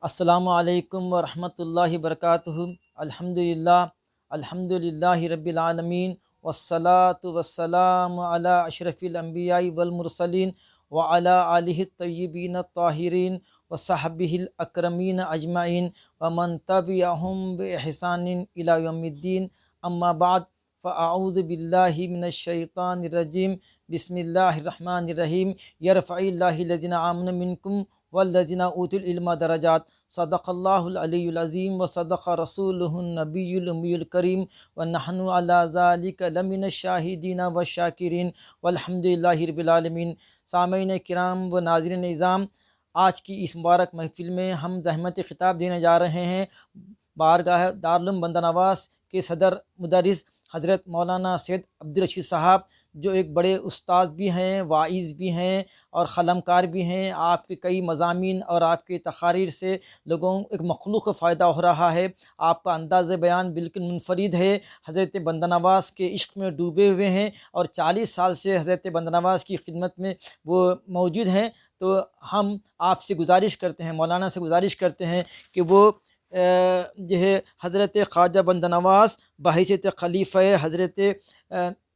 السلام علیکم ورحمۃ اللہ وبرکاتہ۔ الحمدللہ رب العالمین، والصلاة والسلام علی اشرف الانبیاء والمرسلین وعلی آلہ الطیبین الطاہرین وصحبہ الاکرمین اجمعین ومن تبعہم بإحسان الی یوم الدین، اما بعد فاعوذ باللہ من الشیطان الرجیم، بسم اللہ الرحمن الرحیم۔ یرفع اللہ الذین آمنوا منکم والذین اوتوا العلم درجات، صدق اللہ العلی العظیم وصدق رسولہ النبی الامی الکریم، ونحن علی ذلک لمن الشاہدین والشاکرین والحمد للہ رب العالمین۔ سامعین کرام و ناظرین اعظام، آج کی اس مبارک محفل میں ہم زحمت خطاب دینے جا رہے ہیں بارگاہ دارالعلوم بندہ نواز کے صدر مدرس حضرت مولانا سید عبدالرشید صاحب، جو ایک بڑے استاد بھی ہیں، واعظ بھی ہیں اور قلمکار بھی ہیں۔ آپ کے کئی مضامین اور آپ کے تقاریر سے لوگوں ایک مخلوق کو فائدہ ہو رہا ہے۔ آپ کا انداز بیان بالکل منفرد ہے۔ حضرت بندہ نواز کے عشق میں ڈوبے ہوئے ہیں اور 40 سال سے حضرت بندہ نواز کی خدمت میں وہ موجود ہیں۔ تو ہم آپ سے گزارش کرتے ہیں، مولانا سے گزارش کرتے ہیں کہ وہ جو ہے حضرت خواجہ بندہ نواز بحیثیت خلیفہ حضرت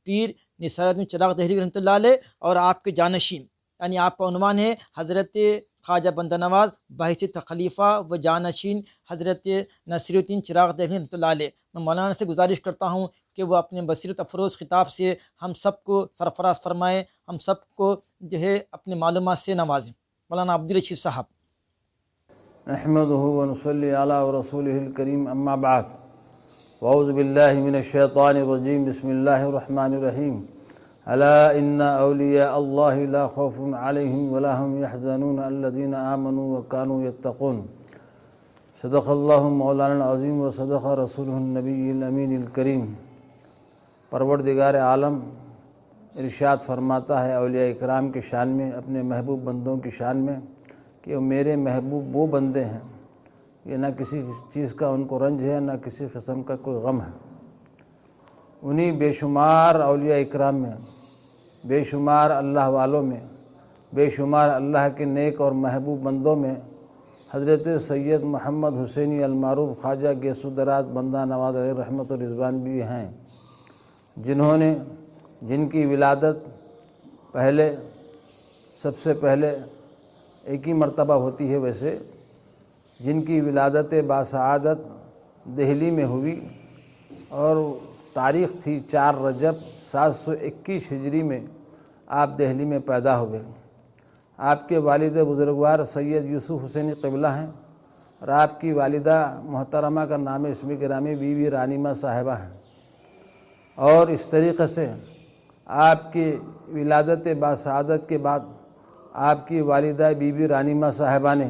پیر نثار الدین چراغ دہلوی رحمۃ اللہ علیہ اور آپ کے جانشین، یعنی آپ کا عنوان ہے حضرت خواجہ بندہ نواز بحیثیت خلیفہ و جانشین حضرت نصیر الدین چراغ دہلوی رحمۃ اللہ علیہ۔ میں مولانا سے گزارش کرتا ہوں کہ وہ اپنے بصیرت افروز خطاب سے ہم سب کو سرفراز فرمائیں، ہم سب کو جو ہے اپنے معلومات سے نوازیں۔ مولانا عبدالرشید صاحب۔ نحمده ونصلي على رسوله الكريم، اما بعد، واعوذ بالله من الشيطان الرجيم، بسم الله الرحمن الرحيم، الا ان اولیاء اللہ لا خوف عليهم ولا هم يحزنون الذين آمنوا وكانوا يتقون۔ صدق اللہ مولانا العظیم وصدق رسولہ النبی الامین الکریم۔ پروردگار عالم ارشاد فرماتا ہے اولیاء اکرام کی شان میں، اپنے محبوب بندوں کی شان میں، کہ میرے محبوب وہ بندے ہیں یہ نہ کسی چیز کا ان کو رنج ہے، نہ کسی قسم کا کوئی غم ہے۔ انہی بے شمار اولیاء اکرام میں، بے شمار اللہ والوں میں، بے شمار اللہ کے نیک اور محبوب بندوں میں حضرت سید محمد حسینی المعروف خواجہ گیسو دراز بندہ نواز علیہ رحمت و رضوان بھی ہیں، جن کی ولادت سب سے پہلے ایک ہی مرتبہ ہوتی ہے ویسے، جن کی ولادت باسعادت دہلی میں ہوئی اور تاریخ تھی 4 رجب 721 ہجری میں آپ دہلی میں پیدا ہوئے۔ آپ کے والد بزرگوار سید یوسف حسینی قبلہ ہیں اور آپ کی والدہ محترمہ کا نام اسمی گرامی بی بی رانیمہ صاحبہ ہیں، اور اس طریقے سے آپ کی ولادت باسعادت کے بعد آپ کی والدہ بی بی رانیمہ صاحبہ نے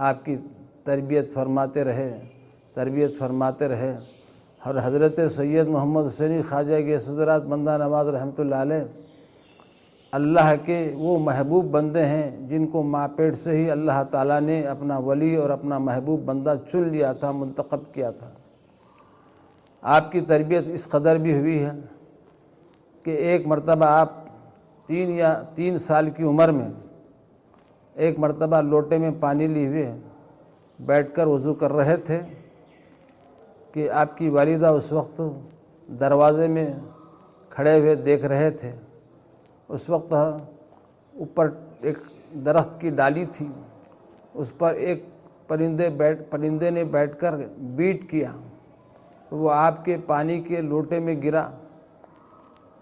آپ کی تربیت فرماتے رہے اور حضرت سید محمد حسینی خواجہ گیسو دراز بندہ نواز رحمۃ اللہ علیہ اللہ کے وہ محبوب بندے ہیں جن کو ماں پیٹ سے ہی اللہ تعالیٰ نے اپنا ولی اور اپنا محبوب بندہ چن لیا تھا، منتخب کیا تھا۔ آپ کی تربیت اس قدر بھی ہوئی ہے کہ ایک مرتبہ آپ 3 سال کی عمر میں ایک مرتبہ لوٹے میں پانی لیے ہوئے بیٹھ کر وضو کر رہے تھے کہ آپ کی والدہ اس وقت دروازے میں کھڑے ہوئے دیکھ رہے تھے۔ اس وقت اوپر ایک درخت کی ڈالی تھی، اس پر ایک پرندے نے بیٹھ کر بیٹ کیا، وہ آپ کے پانی کے لوٹے میں گرا۔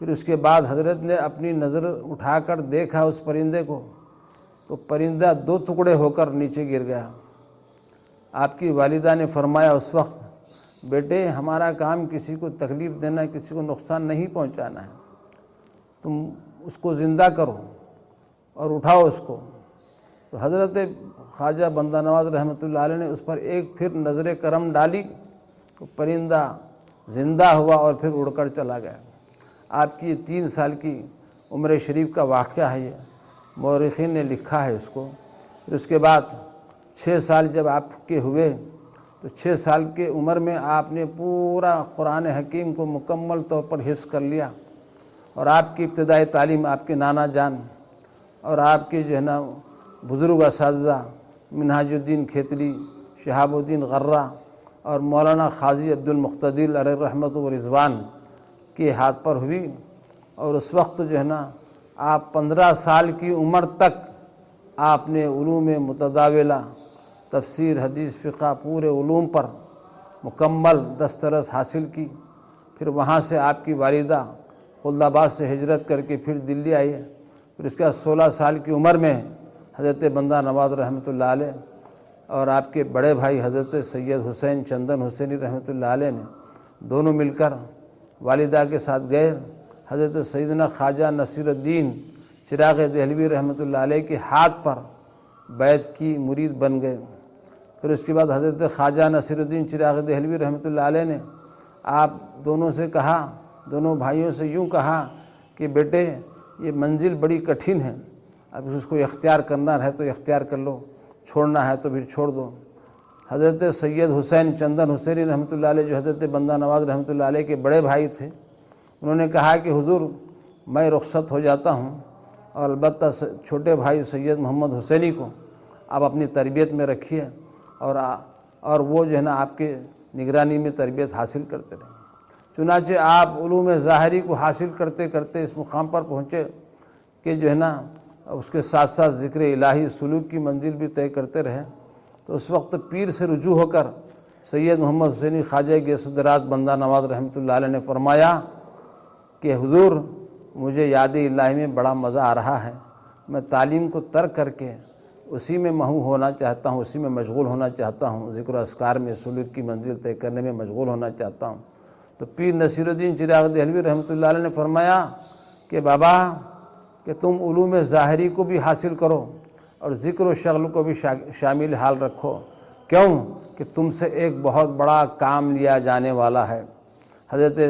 پھر اس کے بعد حضرت نے اپنی نظر اٹھا کر دیکھا اس پرندے کو، تو پرندہ 2 ٹکڑے ہو کر نیچے گر گیا۔ آپ کی والدہ نے فرمایا اس وقت، بیٹے ہمارا کام کسی کو تکلیف دینا، کسی کو نقصان نہیں پہنچانا ہے، تم اس کو زندہ کرو اور اٹھاؤ اس کو۔ تو حضرت خواجہ بندہ نواز رحمۃ اللہ علیہ نے اس پر ایک پھر نظر کرم ڈالی تو پرندہ زندہ ہوا اور پھر اڑ کر چلا گیا۔ آپ کی 3 سال کی عمر شریف کا واقعہ ہے، یہ مورخین نے لکھا ہے اس کو۔ پھر اس کے بعد 6 سال جب آپ کے ہوئے تو 6 سال کی عمر میں آپ نے پورا قرآن حکیم کو مکمل طور پر حفظ کر لیا، اور آپ کی ابتدائی تعلیم آپ کے نانا جان اور آپ کے جو ہے نا بزرگ اساتذہ منہاج الدین کھیتری، شہاب الدین غرہ اور مولانا قاضی عبد المقتدر علیہ رحمت و رضوان کے ہاتھ پر ہوئی، اور اس وقت جو ہے نا آپ 15 سال کی عمر تک آپ نے علوم متداولہ، تفسیر، حدیث، فقہ، پورے علوم پر مکمل دسترس حاصل کی۔ پھر وہاں سے آپ کی والدہ خلد آباد سے ہجرت کر کے پھر دلی آئی، پھر اس کے بعد 16 سال کی عمر میں حضرت بندہ نواز رحمۃ اللہ علیہ اور آپ کے بڑے بھائی حضرت سید حسین چندن حسینی رحمۃ اللہ علیہ نے دونوں مل کر والدہ کے ساتھ گئے، حضرت سیدنا خواجہ نصیر الدین چراغ دہلوی رحمۃ اللہ علیہ کے ہاتھ پر بیعت کی مرید بن گئے۔ پھر اس کے بعد حضرت خواجہ نصیر الدین چراغ دہلوی رحمۃ اللہ علیہ نے آپ دونوں سے کہا، دونوں بھائیوں سے یوں کہا کہ بیٹے یہ منزل بڑی کٹھن ہے، اب اس کو اختیار کرنا ہے تو اختیار کر لو، چھوڑنا ہے تو پھر چھوڑ دو۔ حضرت سید حسین چندن حسینی رحمۃ اللہ علیہ جو حضرت بندہ نواز رحمۃ اللہ علیہ کے بڑے بھائی تھے، انہوں نے کہا کہ حضور میں رخصت ہو جاتا ہوں، اور البتہ چھوٹے بھائی سید محمد حسینی کو آپ اپنی تربیت میں رکھیے، اور وہ جو ہے نا آپ کے نگرانی میں تربیت حاصل کرتے رہیں۔ چنانچہ آپ علوم ظاہری کو حاصل کرتے کرتے اس مقام پر پہنچے کہ جو ہے نا اس کے ساتھ ساتھ ذکر الہی، سلوک کی منزل بھی طے کرتے رہے۔ تو اس وقت پیر سے رجوع ہو کر سید محمد حسینی خواجہ گیس الدرات بندہ نواز رحمۃ اللہ علیہ نے فرمایا کہ حضور مجھے یاد الہی میں بڑا مزہ آ رہا ہے، میں تعلیم کو ترک کر کے اسی میں محو ہونا چاہتا ہوں، اسی میں مشغول ہونا چاہتا ہوں، ذکر و اذکار میں، سلوک کی منزل طے کرنے میں مشغول ہونا چاہتا ہوں۔ تو پیر نصیر الدین چراغ دہلوی رحمۃ اللہ علیہ نے فرمایا کہ بابا کہ تم علوم ظاہری کو بھی حاصل کرو اور ذکر و شغل کو بھی شامل حال رکھو، کیوں کہ تم سے ایک بہت بڑا کام لیا جانے والا ہے۔ حضرت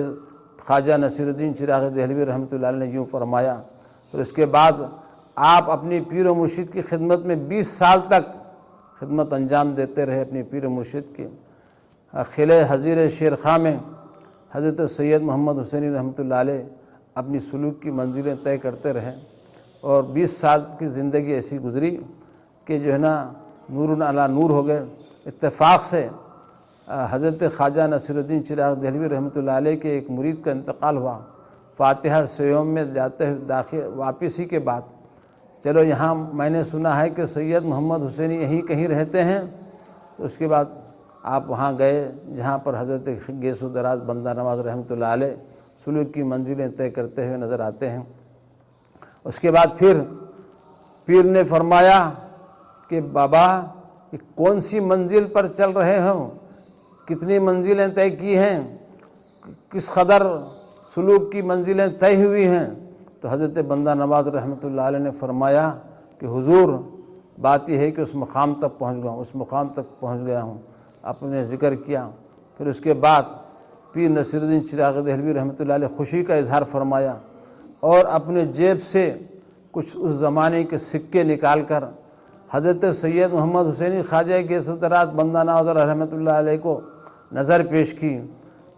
خواجہ نصیر الدین چراغ دہلوی رحمۃ اللہ علیہ نے یوں فرمایا۔ پھر اس کے بعد آپ اپنی پیر و مرشد کی خدمت میں 20 سال تک خدمت انجام دیتے رہے اپنی پیر و مرشد کی۔ قلعہ حضیر شیر خواہ میں حضرت سید محمد حسینی رحمۃ اللہ علیہ اپنی سلوک کی منزلیں طے کرتے رہے، اور 20 سال کی زندگی ایسی گزری کہ جو ہے نا نور علی نور ہو گئے۔ اتفاق سے حضرت خواجہ نصیر الدین چراغ دہلوی رحمۃ اللہ علیہ کے ایک مرید کا انتقال ہوا، فاتحہ سیوم میں جاتے ہوئے واپسی کے بعد، چلو یہاں میں نے سنا ہے کہ سید محمد حسینی یہیں کہیں رہتے ہیں، تو اس کے بعد آپ وہاں گئے جہاں پر حضرت گیس الدرات بندہ نواز رحمۃ اللہ علیہ سلوک کی منزلیں طے کرتے ہوئے نظر آتے ہیں۔ اس کے بعد پھر پیر نے فرمایا کہ بابا یہ کون سی منزل پر چل رہے ہو، کتنی منزلیں طے کی ہیں، کس قدر سلوک کی منزلیں طے ہوئی ہیں؟ تو حضرت بندہ نواز رحمۃ اللہ علیہ نے فرمایا کہ حضور بات یہ ہے کہ اس مقام تک پہنچ گیا ہوں، اس مقام تک پہنچ گیا ہوں، اپنے ذکر کیا۔ پھر اس کے بعد پیر نصیر الدین چراغ دہلوی رحمۃ اللہ علیہ خوشی کا اظہار فرمایا، اور اپنے جیب سے کچھ اس زمانے کے سکے نکال کر حضرت سید محمد حسینی خواجہ گیس الدرات بندہ نواز رحمۃ اللہ علیہ کو نظر پیش کی۔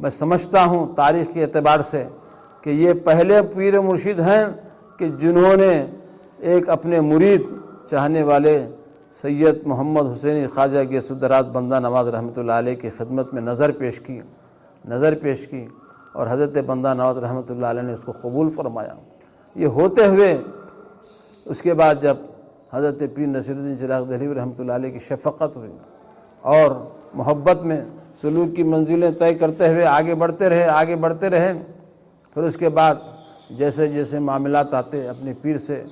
میں سمجھتا ہوں تاریخ کے اعتبار سے کہ یہ پہلے پیر مرشد ہیں کہ جنہوں نے ایک اپنے مرید چاہنے والے سید محمد حسینی خواجہ گیس الدرات بندہ نواز رحمۃ اللہ علیہ کی خدمت میں نظر پیش کی، اور حضرت بندہ نواز رحمۃ اللہ علیہ نے اس کو قبول فرمایا۔ یہ ہوتے ہوئے اس کے بعد جب حضرت پیر نصیر الدین چراغ دہلوی رحمۃ اللہ علیہ کی شفقت ہوئی اور محبت میں سلوک کی منزلیں طے کرتے ہوئے آگے بڑھتے رہے، پھر اس کے بعد جیسے جیسے معاملات آتے اپنے پیر سے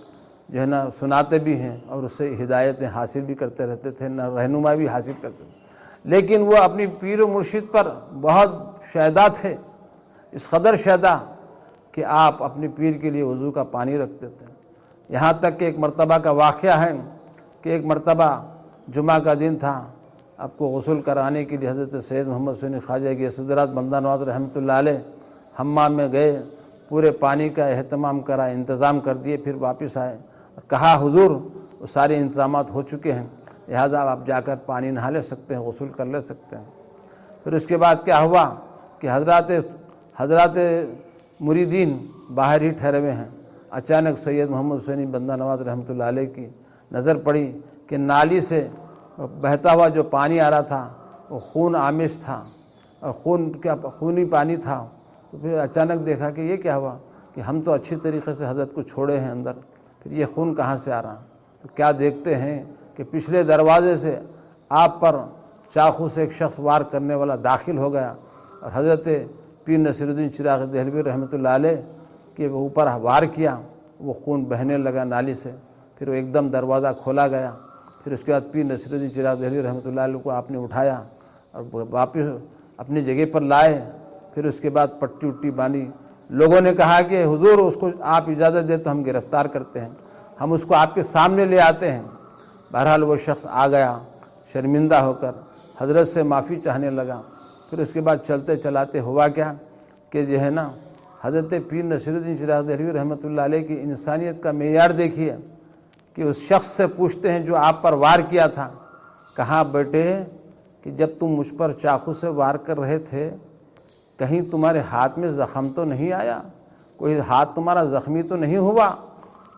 جو ہے نا سناتے بھی ہیں اور اس سے ہدایتیں حاصل بھی کرتے رہتے تھے، رہنمائی بھی حاصل کرتے تھے، لیکن وہ اپنی پیر و مرشد پر بہت شیدا تھے، اس قدر شیدا کہ آپ اپنے پیر کے لیے وضو کا پانی رکھتے تھے۔ یہاں تک کہ ایک مرتبہ کا واقعہ ہے کہ ایک مرتبہ جمعہ کا دن تھا، آپ کو غسل کرانے کے لیے حضرت سید محمد حسینی خواجہ گیس الدرات بندہ نواز رحمۃ اللہ علیہ حمام میں گئے، پورے پانی کا اہتمام کرا، انتظام کر دیے، پھر واپس آئے، کہا حضور وہ سارے انتظامات ہو چکے ہیں، لہذا آپ جا کر پانی نہا لے سکتے ہیں، غسل کر لے سکتے ہیں۔ پھر اس کے بعد کیا ہوا کہ حضرات مریدین باہر ہی ٹھہرے ہوئے ہیں، اچانک سید محمد حسینی بندہ نواز رحمۃ اللہ علیہ کی نظر پڑی کہ نالی سے بہتا ہوا جو پانی آ رہا تھا وہ خون آمیز تھا اور خونی پانی تھا. تو پھر اچانک دیکھا کہ یہ کیا ہوا کہ ہم تو اچھی طریقے سے حضرت کو چھوڑے ہیں اندر, پھر یہ خون کہاں سے آ رہا. تو کیا دیکھتے ہیں کہ پچھلے دروازے سے آپ پر چاقو سے ایک شخص وار کرنے والا داخل ہو گیا اور حضرت پیر نصیر الدین چراغ دہلوی رحمۃ اللہ علیہ کے اوپر وار کیا. وہ خون بہنے لگا نالی سے, پھر وہ ایک دم دروازہ کھولا گیا. پھر اس کے بعد پیر نصیر الدین چراغ دہلوی رحمۃ اللہ علیہ کو آپ نے اٹھایا اور واپس اپنی جگہ پر لائے. پھر اس کے بعد پٹی وٹی باندھی. لوگوں نے کہا کہ حضور اس کو آپ اجازت دے تو ہم گرفتار کرتے ہیں, ہم اس کو آپ کے سامنے لے آتے ہیں. بہرحال وہ شخص آ گیا شرمندہ ہو کر حضرت سے معافی چاہنے لگا. پھر اس کے بعد چلتے چلاتے ہوا کیا کہ جو ہے نا حضرت پیر نصیر الدین چراغ دہلوی رحمۃ اللہ علیہ کی انسانیت کا معیار دیکھیے کہ اس شخص سے پوچھتے ہیں جو آپ پر وار کیا تھا, کہا بیٹے کہ جب تم مجھ پر چاقو سے وار کر رہے تھے کہیں تمہارے ہاتھ میں زخم تو نہیں آیا, کوئی ہاتھ تمہارا زخمی تو نہیں ہوا.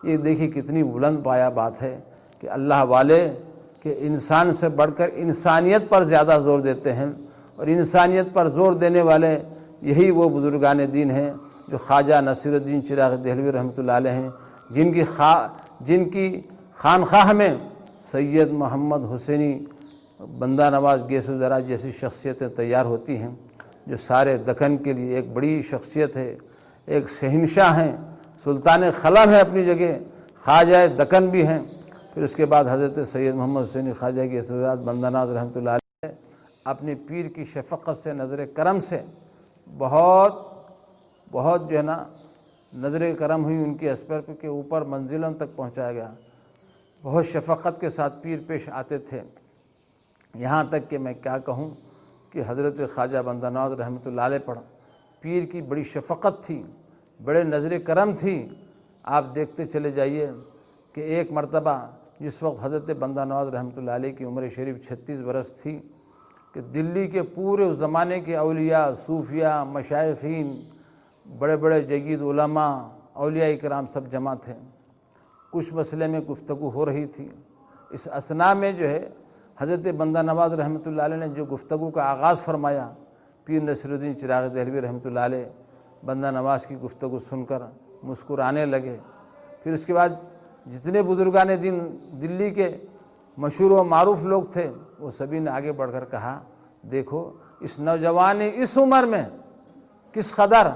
یہ دیکھیے کتنی بلند پایا بات ہے کہ اللہ والے کہ انسان سے بڑھ کر انسانیت پر زیادہ زور دیتے ہیں, اور انسانیت پر زور دینے والے یہی وہ بزرگان دین ہیں جو خواجہ نصیر الدین چراغ دہلوی رحمۃ اللہ علیہ ہیں, جن کی خانقاہ میں سید محمد حسینی بندہ نواز گیسو زرا جیسی شخصیتیں تیار ہوتی ہیں جو سارے دکن کے لیے ایک بڑی شخصیت ہے, ایک شہنشاہ ہیں, سلطان قلم ہے اپنی جگہ, خواجہ دکن بھی ہیں. پھر اس کے بعد حضرت سید محمد حسینی خواجہ گیسو زرا بندہ نواز رحمۃ اللہ علیہ اپنی پیر کی شفقت سے نظر کرم سے بہت جو ہے نا نظر کرم ہوئی ان کی اسپر کے اوپر منزلوں تک پہنچایا گیا. بہت شفقت کے ساتھ پیر پیش آتے تھے, یہاں تک کہ میں کیا کہوں کہ حضرت خواجہ بندہ نواز رحمۃ اللہ علیہ پر پیر کی بڑی شفقت تھی, بڑے نظر کرم تھی. آپ دیکھتے چلے جائیے کہ ایک مرتبہ جس وقت حضرت بندہ نواز رحمۃ اللہ علیہ کی عمر شریف 36 برس تھی کہ دلی کے پورے اس زمانے کے اولیاء, صوفیاء, مشائخین, بڑے بڑے جگید علماء, اولیاء اکرام سب جمع تھے. کچھ مسئلے میں گفتگو ہو رہی تھی. اس اثناء میں جو ہے حضرت بندہ نواز رحمۃ اللہ علیہ نے جو گفتگو کا آغاز فرمایا, پیر نصیر الدین چراغ دہلوی رحمۃ اللہ علیہ بندہ نواز کی گفتگو سن کر مسکرانے لگے. پھر اس کے بعد جتنے بزرگان دین دلی کے مشہور و معروف لوگ تھے وہ سبھی نے آگے بڑھ کر کہا دیکھو اس نوجوان نے اس عمر میں کس قدر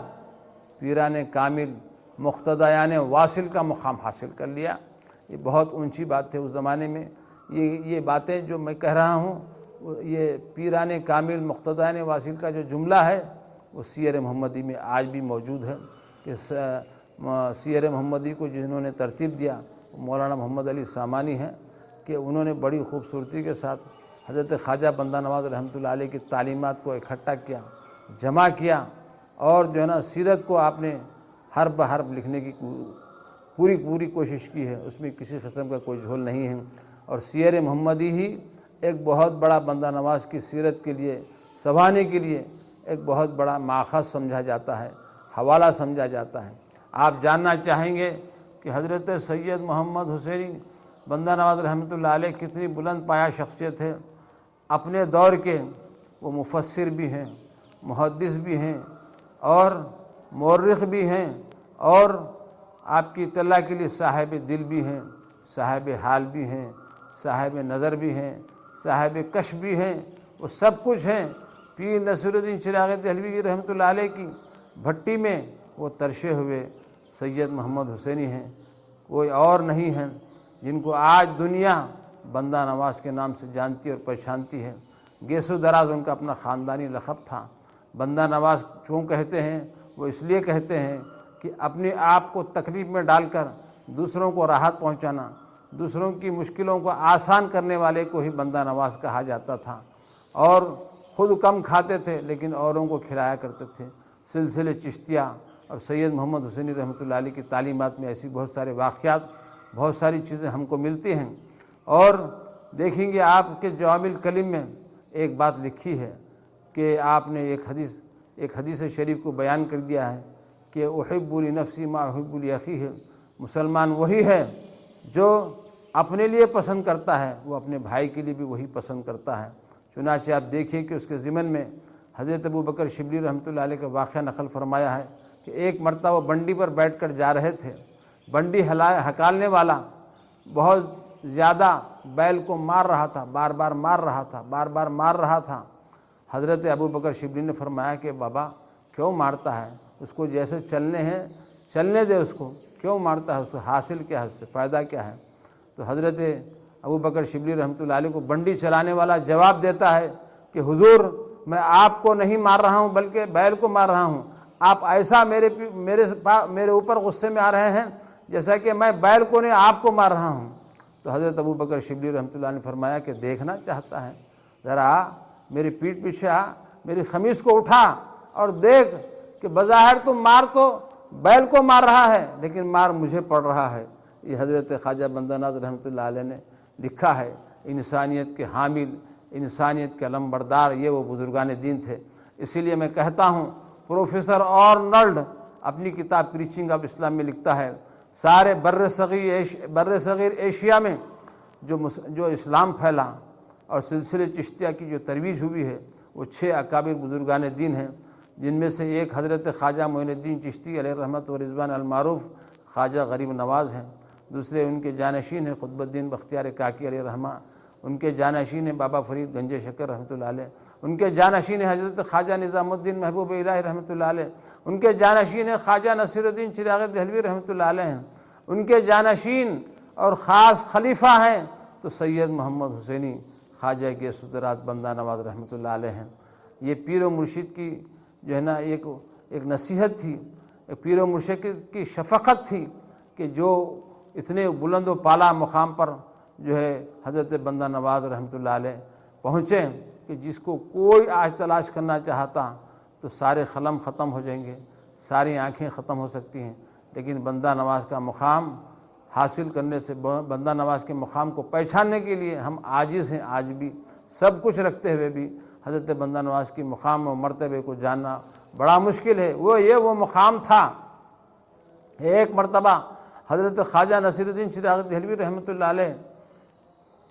پیران کامل مقتدیان واصل کا مقام حاصل کر لیا. یہ بہت اونچی بات ہے اس زمانے میں. یہ باتیں جو میں کہہ رہا ہوں یہ پیران کامل مقتدیان واصل کا جو جملہ ہے وہ سیر محمدی میں آج بھی موجود ہے کہ سیر محمدی کو جنہوں نے ترتیب دیا مولانا محمد علی سامانی ہیں کہ انہوں نے بڑی خوبصورتی کے ساتھ حضرت خواجہ بندہ نواز رحمۃ اللہ علیہ کی تعلیمات کو اکٹھا کیا, جمع کیا, اور جو ہے نا سیرت کو آپ نے حرف بحرف لکھنے کی پوری کوشش کی ہے. اس میں کسی قسم کا کوئی جھول نہیں ہے. اور سیر محمدی ہی ایک بہت بڑا بندہ نواز کی سیرت کے لیے سنبھالنے کے لیے ایک بہت بڑا ماخذ سمجھا جاتا ہے, حوالہ سمجھا جاتا ہے. آپ جاننا چاہیں گے کہ حضرت سید محمد حسینی بندہ نواز رحمۃ اللہ علیہ کتنی بلند پایہ شخصیت ہے. اپنے دور کے وہ مفسر بھی ہیں, محدث بھی ہیں, اور مورخ بھی ہیں, اور آپ کی اطلاع کے لیے صاحب دل بھی ہیں, صاحب حال بھی ہیں, صاحب نظر بھی ہیں, صاحب کشف بھی ہیں. وہ سب کچھ ہیں. پیر نصیر الدین چراغ دہلوی رحمۃ اللہ علیہ کی بھٹی میں وہ ترشے ہوئے سید محمد حسینی ہیں. کوئی اور نہیں ہیں جن کو آج دنیا بندہ نواز کے نام سے جانتی اور پہچانتی ہے. گیسو دراز ان کا اپنا خاندانی لقب تھا. بندہ نواز کیوں کہتے ہیں؟ وہ اس لیے کہتے ہیں کہ اپنے آپ کو تکلیف میں ڈال کر دوسروں کو راحت پہنچانا, دوسروں کی مشکلوں کو آسان کرنے والے کو ہی بندہ نواز کہا جاتا تھا. اور خود کم کھاتے تھے لیکن اوروں کو کھلایا کرتے تھے. سلسلے چشتیہ اور سید محمد حسینی رحمۃ اللہ علیہ کی تعلیمات میں ایسی بہت سارے واقعات, بہت ساری چیزیں ہم کو ملتی ہیں. اور دیکھیں گے آپ کے جوامع الکلم میں ایک بات لکھی ہے کہ آپ نے ایک حدیث شریف کو بیان کر دیا ہے کہ احب لنفسی ما احب لاخیہ. مسلمان وہی ہے جو اپنے لیے پسند کرتا ہے وہ اپنے بھائی کے لیے بھی وہی پسند کرتا ہے۔ چنانچہ آپ دیکھیے کہ اس کے ضمن میں حضرت ابو بکر شبلی رحمۃ اللہ علیہ کا واقعہ نقل فرمایا ہے کہ ایک مرتبہ وہ بنڈی پر بیٹھ کر جا رہے تھے، بنڈی ہکالنے والا بہت زیادہ بیل کو مار رہا تھا، بار بار مار رہا تھا۔ حضرت ابو بکر شبلی نے فرمایا کہ بابا کیوں مارتا ہے، اس کو جیسے چلنے ہیں چلنے دے، اس کو کیوں مارتا ہے، اس کو حاصل کیا ہے، اس سے فائدہ کیا ہے؟ تو حضرت ابو بکر شبلی رحمۃ اللہ علیہ کو بنڈی چلانے والا جواب دیتا ہے کہ حضور میں آپ کو نہیں مار رہا ہوں بلکہ بیل کو مار رہا ہوں، آپ ایسا میرے اوپر غصے میں آ رہے ہیں جیسا کہ میں بیل کو نہیں آپ کو مار رہا ہوں۔ تو حضرت ابو بکر شبلی رحمۃ اللہ نے فرمایا کہ دیکھنا چاہتا ہے، ذرا میری پیٹھ پیچھے آ، میری خمیص کو اٹھا اور دیکھ کہ بظاہر تو مار تو بیل کو مار رہا ہے لیکن مار مجھے پڑ رہا ہے۔ یہ حضرت خواجہ بندہ نواز رحمۃ اللہ علیہ نے لکھا ہے۔ انسانیت کے حامل، انسانیت کے علم بردار یہ وہ بزرگان دین تھے۔ اسی لیے میں کہتا ہوں، پروفیسر آرنلڈ اپنی کتاب پریچنگ آف اسلام میں لکھتا ہے، سارے بر صغیر ایشیا میں جو اسلام پھیلا اور سلسلے چشتیہ کی جو ترویج ہوئی ہے وہ 6 اکابر بزرگان دین ہیں، جن میں سے ایک حضرت خواجہ معین الدین چشتی علیہ رحمت و رضوان المعروف خواجہ غریب نواز ہیں، دوسرے ان کے جانشین ہیں قطب الدین بختیار کاکی علیہ رحمہ، ان کے جانشین ہیں بابا فرید گنج شکر رحمۃ اللہ علیہ، ان کے جانشین ہیں حضرت خواجہ نظام الدین محبوب الہی رحمۃ اللہ علیہ، ان کے جانشین ہیں خواجہ نصیر الدین چراغ دہلوی رحمۃ اللہ علیہ ہیں، ان کے جانشین اور خاص خلیفہ ہیں تو سید محمد حسینی خواجہ کے صدرات بندہ نواز رحمۃ اللہ علیہ ہیں۔ یہ پیر و مرشد کی جو ہے نا ایک نصیحت تھی، ایک پیر و مرشد کی شفقت تھی کہ جو اتنے بلند و بالا مقام پر جو ہے حضرت بندہ نواز رحمۃ اللہ علیہ پہنچے کہ جس کو کوئی آج تلاش کرنا چاہتا تو سارے قلم ختم ہو جائیں گے، ساری آنکھیں ختم ہو سکتی ہیں، لیکن بندہ نواز کا مقام حاصل کرنے سے، بندہ نواز کے مقام کو پہچاننے کے لیے ہم عاجز ہیں، آج بھی سب کچھ رکھتے ہوئے بھی حضرت بندہ نواز کی مقام و مرتبے کو جاننا بڑا مشکل ہے۔ وہ مقام تھا۔ ایک مرتبہ حضرت خواجہ نصیر الدین چراغ دہلوی رحمۃ اللہ علیہ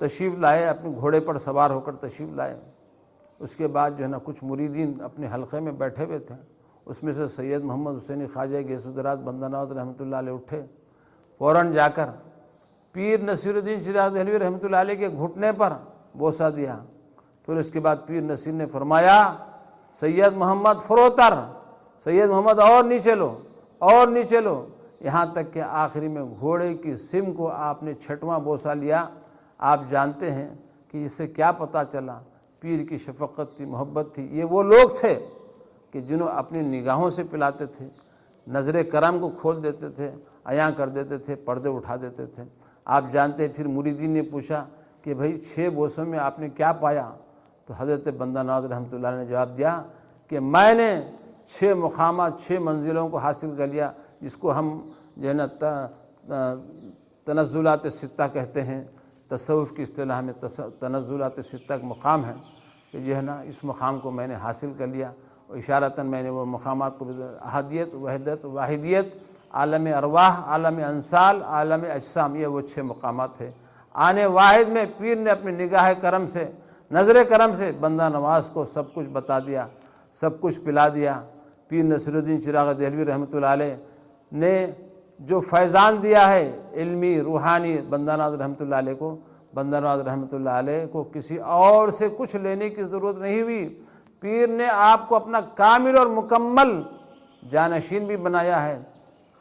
تشریف لائے، اپنے گھوڑے پر سوار ہو کر تشریف لائے۔ اس کے بعد جو ہے نا کچھ مریدین اپنے حلقے میں بیٹھے ہوئے تھے، اس میں سے سید محمد حسینی خواجہ گیس درات بندہ نواز رحمۃ اللہ علیہ اٹھے، فوراً جا کر پیر نصیر الدین چراغ دہلوی رحمۃ اللہ علیہ کے گھٹنے پر بوسہ دیا۔ پھر اس کے بعد پیر نصیر نے فرمایا، سید محمد فروتر، سید محمد اور نیچے لو، اور نیچے لو، یہاں تک کہ آخری میں گھوڑے کی سم کو آپ نے 6واں بوسہ لیا۔ آپ جانتے ہیں کہ اس سے کیا پتہ چلا، پیر کی شفقت تھی، محبت تھی۔ یہ وہ لوگ تھے کہ جنہوں اپنی نگاہوں سے پلاتے تھے، نظر کرم کو کھول دیتے تھے، عیاں کر دیتے تھے، پردے اٹھا دیتے تھے۔ آپ جانتے ہیں، پھر مریدین نے پوچھا کہ بھائی 6 بوسوں میں آپ نے کیا پایا؟ تو حضرت بندہ نواز رحمۃ اللہ نے جواب دیا کہ میں نے 6 مقامات، 6 منزلوں کو حاصل کر لیا، جس کو ہم جو ہے نا تنزلات 6 کہتے ہیں۔ تصوف کی اصطلاح میں تنزلات 6 مقام ہے کہ جو ہے نا اس مقام کو میں نے حاصل کر لیا، اور اشارتاً میں نے وہ مقامات کو احدیت، وحدت، واحدیت، عالم ارواح، عالم انسال، عالم اجسام، یہ وہ 6 مقامات ہیں۔ آنے واحد میں پیر نے اپنی نگاہ کرم سے، نظر کرم سے بندہ نواز کو سب کچھ بتا دیا، سب کچھ پلا دیا۔ پیر نصیر الدین چراغ دہلوی رحمۃ اللہ علیہ نے جو فیضان دیا ہے علمی، روحانی، بندہ نواز رحمۃ اللہ علیہ کو، بندہ نواز رحمۃ اللہ علیہ کو کسی اور سے کچھ لینے کی ضرورت نہیں ہوئی۔ پیر نے آپ کو اپنا کامل اور مکمل جانشین بھی بنایا ہے،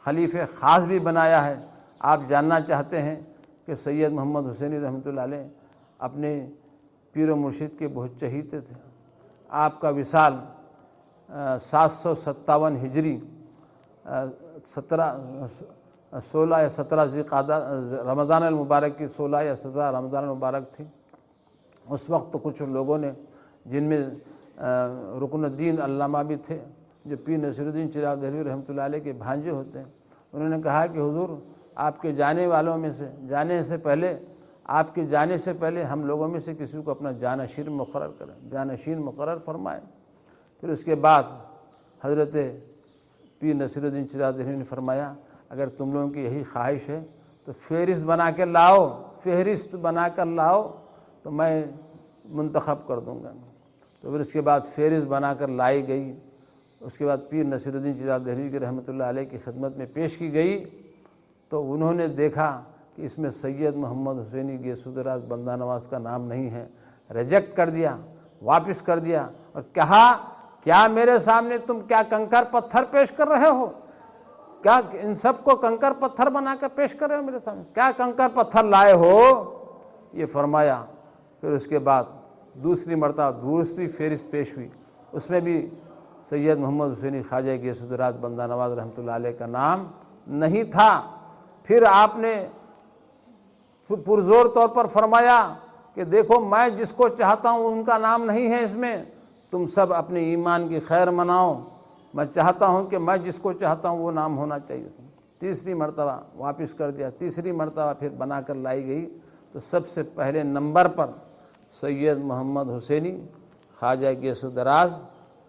خلیفہ خاص بھی بنایا ہے۔ آپ جاننا چاہتے ہیں کہ سید محمد حسینی رحمۃ اللہ علیہ اپنے پیر و مرشد کے بہت چہیتے تھے۔ آپ کا وصال 757 ہجری 16 یا 17 ذوالقعدہ رمضان المبارک کی 16 یا 17 رمضان المبارک تھی۔ اس وقت تو کچھ لوگوں نے، جن میں رکن الدین علامہ بھی تھے جو پیر نصیر الدین چراغ دہلوی رحمۃ اللہ علیہ کے بھانجے ہوتے ہیں، انہوں نے کہا کہ حضور آپ کے جانے والوں میں سے، آپ کے جانے سے پہلے ہم لوگوں میں سے کسی کو اپنا جانشین مقرر کریں، جانشین مقرر فرمائیں۔ پھر اس کے بعد حضرت پیر نصیر الدین چراغ دہلوی نے فرمایا، اگر تم لوگوں کی یہی خواہش ہے تو فہرست بنا کے لاؤ، فہرست بنا کر لاؤ تو میں منتخب کر دوں گا۔ تو پھر اس کے بعد فہرست بنا کر لائی گئی۔ اس کے بعد پیر نصیر الدین چراغ دہلوی کی رحمۃ اللہ علیہ کی خدمت میں پیش کی گئی تو انہوں نے دیکھا کہ اس میں سید محمد حسینی گیسو دراز بندہ نواز کا نام نہیں ہے، ریجیکٹ کر دیا، واپس کر دیا اور کہا کیا میرے سامنے تم کیا کنکر پتھر پیش کر رہے ہو؟ کیا ان سب کو کنکر پتھر بنا کر پیش کر رہے ہو میرے سامنے؟ کیا کنکر پتھر لائے ہو؟ یہ فرمایا۔ پھر اس کے بعد دوسری مرتبہ دوسری فہرست پیش ہوئی، اس میں بھی سید محمد حسینی خواجہ گیسو دراز بندہ نواز رحمۃ اللہ علیہ کا نام نہیں تھا۔ پھر آپ نے پرزور طور پر فرمایا کہ دیکھو میں جس کو چاہتا ہوں ان کا نام نہیں ہے اس میں، تم سب اپنے ایمان کی خیر مناؤ، میں چاہتا ہوں کہ میں جس کو چاہتا ہوں وہ نام ہونا چاہیے۔ تیسری مرتبہ واپس کر دیا، تیسری مرتبہ پھر بنا کر لائی گئی تو سب سے پہلے نمبر پر سید محمد حسینی خواجہ گیسو دراز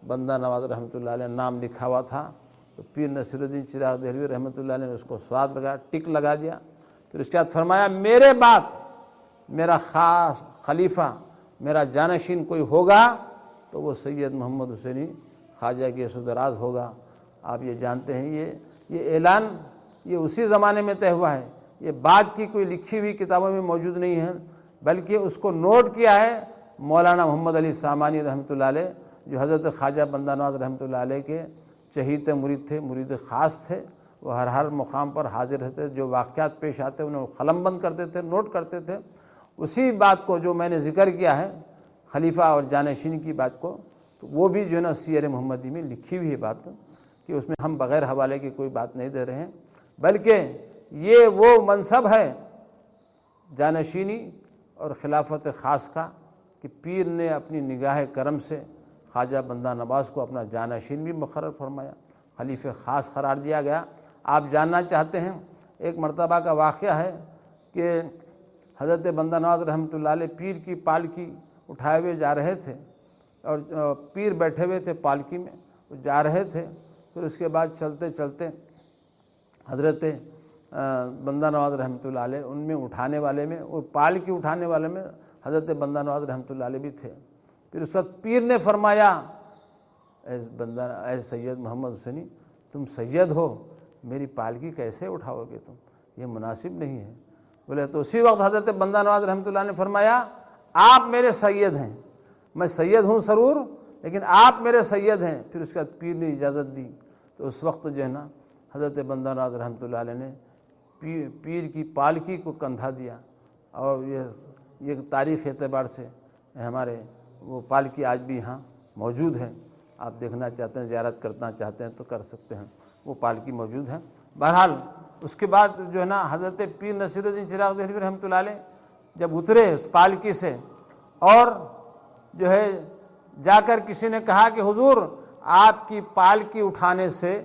بندہ نواز رحمۃ اللہ علیہ نام لکھا ہوا تھا۔ تو پیر نصیر الدین چراغ دہلوی رحمۃ اللہ علیہ نے اس کو سواد لگا، ٹک لگا دیا۔ پھر اس کے بعد فرمایا میرے بعد میرا خاص خلیفہ، میرا جانشین کوئی ہوگا تو وہ سید محمد حسینی خواجہ گیسو دراز ہوگا۔ آپ یہ جانتے ہیں یہ اعلان یہ اسی زمانے میں طے ہوا ہے، یہ بعد کی کوئی لکھی ہوئی کتابوں میں موجود نہیں ہے، بلکہ اس کو نوٹ کیا ہے مولانا محمد علی سامانی رحمۃ اللہ علیہ، جو حضرت خواجہ بندہ نواز رحمۃ اللہ علیہ کے چہیتے مرید تھے، مرید خاص تھے۔ وہ ہر مقام پر حاضر رہتے، جو واقعات پیش آتے انہیں قلم بند کرتے تھے، نوٹ کرتے تھے۔ اسی بات کو جو میں نے ذکر کیا ہے خلیفہ اور جانشین کی بات کو، تو وہ بھی جو ہے نا سیر محمدی میں لکھی ہوئی ہے بات، کہ اس میں ہم بغیر حوالے کی کوئی بات نہیں دے رہے ہیں، بلکہ یہ وہ منصب ہے جانشینی اور خلافت خاص کا کہ پیر نے اپنی نگاہ کرم سے خواجہ بندہ نواز کو اپنا جانشین بھی مقرر فرمایا، خلیفہ خاص قرار دیا گیا۔ آپ جاننا چاہتے ہیں، ایک مرتبہ کا واقعہ ہے کہ حضرت بندہ نواز رحمۃ اللہ علیہ پیر کی پالکی اٹھائے ہوئے جا رہے تھے اور پیر بیٹھے ہوئے تھے پالکی میں، وہ جا رہے تھے۔ پھر اس کے بعد چلتے چلتے حضرت بندہ نواز رحمۃ اللہ علیہ ان میں اٹھانے والے میں، وہ پالکی اٹھانے والے میں حضرت بندہ نواز رحمۃ اللہ علیہ بھی تھے۔ پھر اس وقت پیر نے فرمایا اے سید محمد حسینی تم سید ہو، میری پالکی کیسے اٹھاؤ گے تم؟ یہ مناسب نہیں ہے۔ بولے تو اسی وقت حضرت بندہ نواز رحمۃ اللہ نے فرمایا آپ میرے سید ہیں، میں سید ہوں ضرور لیکن آپ میرے سید ہیں۔ پھر اس کے بعد پیر نے اجازت دی تو اس وقت جو ہے نا حضرت بندہ نواز رحمۃ اللہ علیہ نے پیر کی پالکی کو کندھا دیا، اور یہ تاریخ اعتبار سے ہمارے وہ پالکی آج بھی یہاں موجود ہے۔ آپ دیکھنا چاہتے ہیں، زیارت کرنا چاہتے ہیں تو کر سکتے ہیں، وہ پالکی موجود ہے۔ بہرحال اس کے بعد جو ہے نا حضرت پیر نصیر الدین چراغ دہلوی رحمۃ اللہ علیہ جب اترے اس پالکی سے اور جو ہے جا کر کسی نے کہا کہ حضور آپ کی پالکی اٹھانے سے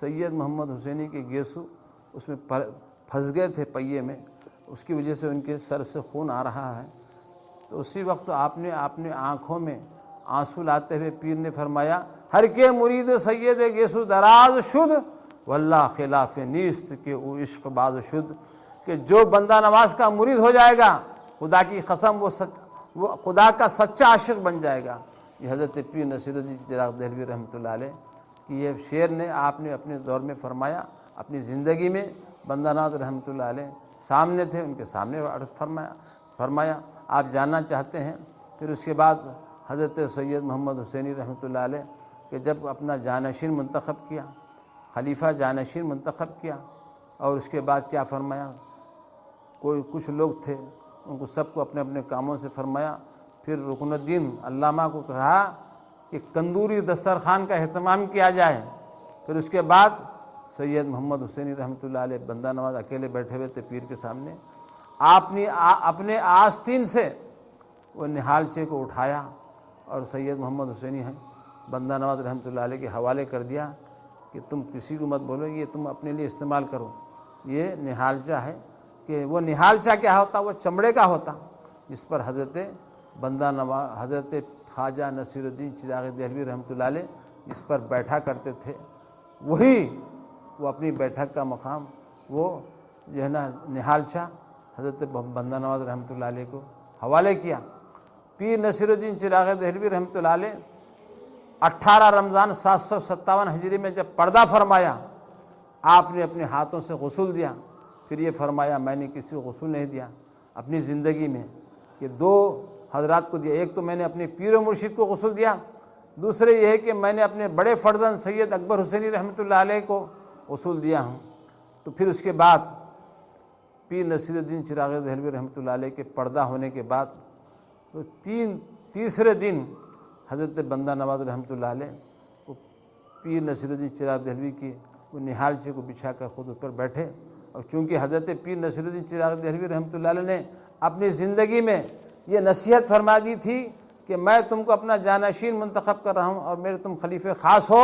سید محمد حسینی کے گیسو اس میں پھنس گئے تھے پہیے میں، اس کی وجہ سے ان کے سر سے خون آ رہا ہے۔ تو اسی وقت آپ نے اپنے آنکھوں میں آنسو لاتے ہوئے پیر نے فرمایا ہر کے مرید سید گیسو دراز شد واللہ خلاف نیست کہ او عشق باز شد، کہ جو بندہ نواز کا مرید ہو جائے گا خدا کی قسم وہ خدا کا سچا عاشق بن جائے گا۔ یہ حضرت پیر نصیر الدین چراغ دہلوی رحمۃ اللہ علیہ کہ یہ شعر نے آپ نے اپنے دور میں فرمایا، اپنی زندگی میں بندہ نواز رحمۃ اللہ علیہ سامنے تھے، ان کے سامنے فرمایا۔ آپ جاننا چاہتے ہیں پھر اس کے بعد حضرت سید محمد حسینی رحمۃ اللہ علیہ کہ جب اپنا جانشین منتخب کیا، خلیفہ جانشین منتخب کیا، اور اس کے بعد کیا فرمایا، کچھ لوگ تھے ان کو سب کو اپنے اپنے کاموں سے فرمایا۔ پھر رکن الدین علامہ کو کہا کہ کندوری دسترخوان کا اہتمام کیا جائے۔ پھر اس کے بعد سید محمد حسینی رحمۃ اللہ علیہ بندہ نواز اکیلے بیٹھے ہوئے تھے پیر کے سامنے، آپ نے اپنے آستین سے وہ نہالچے کو اٹھایا اور سید محمد حسینی ہیں بندہ نواز رحمۃ اللہ علیہ کے حوالے کر دیا کہ تم کسی کو مت بولو، یہ تم اپنے لیے استعمال کرو۔ یہ نہالچہ ہے کہ وہ نہالچہ کیا ہوتا، وہ چمڑے کا ہوتا جس پر حضرت بندہ نواز حضرت خواجہ نصیر الدین چراغ دہلوی رحمۃ اللہ علیہ اس پر بیٹھا کرتے تھے، وہی وہ اپنی بیٹھک کا مقام وہ جو ہے نا نہالچہ حضرت بندہ نواز رحمۃ اللہ علیہ کو حوالے کیا۔ پیر نصیر الدین چراغ دہلوی رحمۃ اللہ علیہ 18 رمضان 757 ہجری میں جب پردہ فرمایا، آپ نے اپنے ہاتھوں سے غسل دیا۔ پھر یہ فرمایا میں نے کسی کو غسل نہیں دیا اپنی زندگی میں۔ یہ دو حضرات کو دیا، ایک تو میں نے اپنے پیر و مرشد کو غسل دیا، دوسرے یہ ہے کہ میں نے اپنے بڑے فرزند سید اکبر حسینی رحمۃ اللہ علیہ کو غسل دیا ہوں۔ تو پھر اس کے بعد پیر نصیر الدین چراغ دہلوی رحمۃ اللہ علیہ کے پردہ ہونے کے بعد تیسرے دن حضرت بندہ نواز رحمۃ اللہ علیہ وہ پیر نصیر الدین چراغ دہلوی کی وہ نہالچے کو بچھا کر خود اوپر بیٹھے۔ اور چونکہ حضرت پیر نصیر الدین چراغ دہلوی رحمۃ اللہ علیہ نے اپنی زندگی میں یہ نصیحت فرما دی تھی کہ میں تم کو اپنا جانشین منتخب کر رہا ہوں اور میرے تم خلیفہ خاص ہو،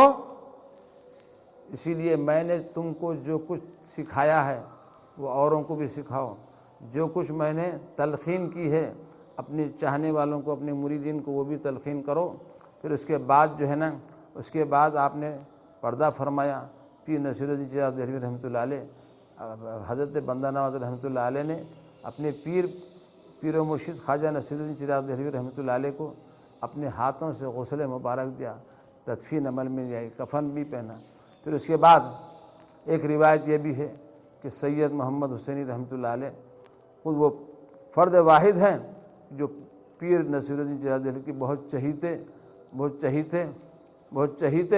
اسی لیے میں نے تم کو جو کچھ سکھایا ہے وہ اوروں کو بھی سکھاؤ، جو کچھ میں نے تلقین کی ہے اپنے چاہنے والوں کو، اپنے مریدین کو، وہ بھی تلقین کرو۔ پھر اس کے بعد جو ہے نا، اس کے بعد آپ نے پردہ فرمایا۔ پیر نصیر الدین چراغ دہلوی رحمۃ اللہ علیہ، حضرت بندہ نواز رحمۃ اللہ علیہ نے اپنے پیر و مرشد خواجہ نصیر الدین چراغ دہلوی رحمۃ اللہ علیہ کو اپنے ہاتھوں سے غسل مبارک دیا، تدفین عمل میں لیا، کفن بھی پہنا۔ پھر اس کے بعد ایک روایت یہ بھی ہے کہ سید محمد حسینی رحمۃ اللہ علیہ خود وہ فرد واحد ہیں جو پیر نصیر الدین چراغ دہلوی کی بہت چہیتے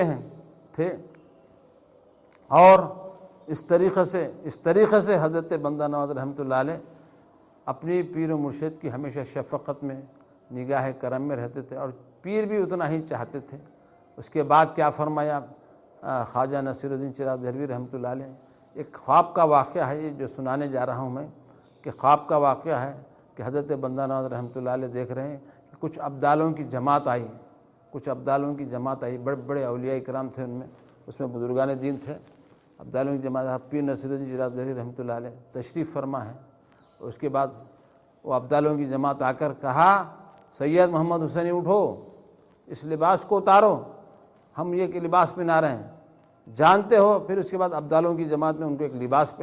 ہیں تھے، اور اس طریقے سے حضرت بندہ نواز رحمۃ اللہ علیہ اپنی پیر و مرشد کی ہمیشہ شفقت میں، نگاہ کرم میں رہتے تھے، اور پیر بھی اتنا ہی چاہتے تھے۔ اس کے بعد کیا فرمایا خواجہ نصیر الدین چراغ دہلوی رحمۃ اللہ علیہ؟ ایک خواب کا واقعہ ہے یہ جو سنانے جا رہا ہوں میں، کہ خواب کا واقعہ ہے کہ حضرت بندہ نواز رحمۃ اللہ علیہ دیکھ رہے ہیں کہ کچھ ابدالوں کی جماعت آئی، بڑے بڑے اولیاء کرام تھے، ان میں اس میں بزرگان دین تھے۔ ابدالوں کی جماعت، پیر نصیر الدین چراغ دہلوی رحمۃ اللہ علیہ تشریف فرما ہے۔ اس کے بعد وہ ابدالوں کی جماعت آ کر کہا سید محمد حسینی اٹھو، اس لباس کو اتارو، ہم یہ کہ لباس پہنا رہے ہیں جانتے ہو۔ پھر اس کے بعد ابدالوں کی جماعت میں ان کو ایک لباس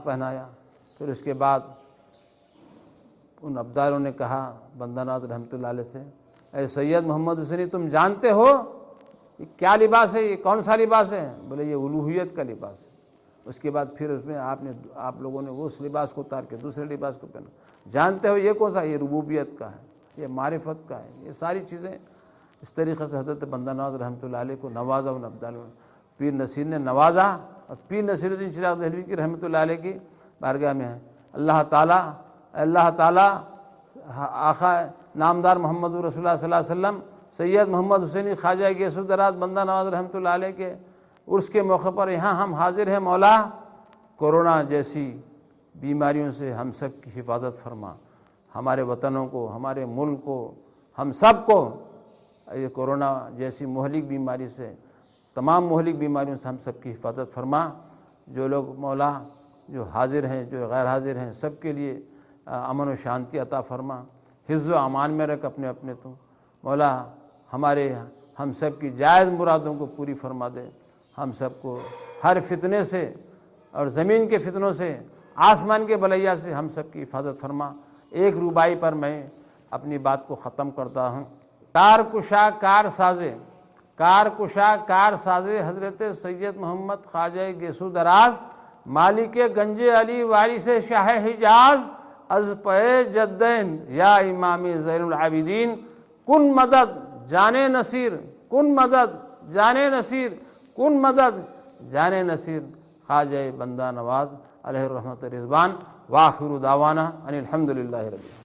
پہنایا۔ پھر اس کے بعد ان ابدالوں نے کہا بندہ نواز رحمۃ اللہ علیہ سے، اے سید محمد حسینی تم جانتے ہو یہ کیا لباس ہے، یہ کون سا لباس ہے؟ بولے یہ الوہیت کا لباس ہے۔ اس کے بعد پھر اس میں آپ لوگوں نے اس لباس کو اتار کے دوسرے لباس کو پہنا، جانتے ہو یہ کون سا؟ یہ ربوبیت کا ہے، یہ معرفت کا ہے۔ یہ ساری چیزیں اس طریقے سے حضرت بندہ نواز رحمۃ اللہ علیہ کو نوازا ان ابدالوں نے، پیر نصیر نے نوازا، اور پیر نصیر الدین چراغ دہلوی کی رحمۃ اللہ علیہ کی بارگاہ میں ہے اللہ تعالیٰ آقا نامدار محمد رسول اللہ صلی اللہ علیہ وسلم سید محمد حسینی خواجہ گیس الدراز بندہ نواز رحمۃ اللہ علیہ کے عرس کے موقع پر یہاں ہم حاضر ہیں۔ مولا کورونا جیسی بیماریوں سے ہم سب کی حفاظت فرما، ہمارے وطنوں کو، ہمارے ملک کو، ہم سب کو یہ کورونا جیسی مہلک بیماری سے، تمام مہلک بیماریوں سے ہم سب کی حفاظت فرما۔ جو لوگ مولا جو حاضر ہیں، جو غیر حاضر ہیں، سب کے لیے امن و شانتی عطا فرما، حفظ و امان میں رکھ اپنے تو مولا، ہم سب کی جائز مرادوں کو پوری فرما دے، ہم سب کو ہر فتنے سے اور زمین کے فتنوں سے، آسمان کے بلیا سے ہم سب کی حفاظت فرما۔ ایک ربائی پر میں اپنی بات کو ختم کرتا ہوں۔ کار کار سازے حضرت سید محمد خواجہ گیسو دراز، مالک گنج علی وارث شاہ حجاز، از پے جدین یا امام زین العابدین، کن مدد جانے نصیر، کن مدد جانے نصیر، کن مدد جانے نصیر، خواجہ بندہ نواز علیہ الرحمت رضوان۔ وآخر دعوانا ان الحمد للہ رب العالمین۔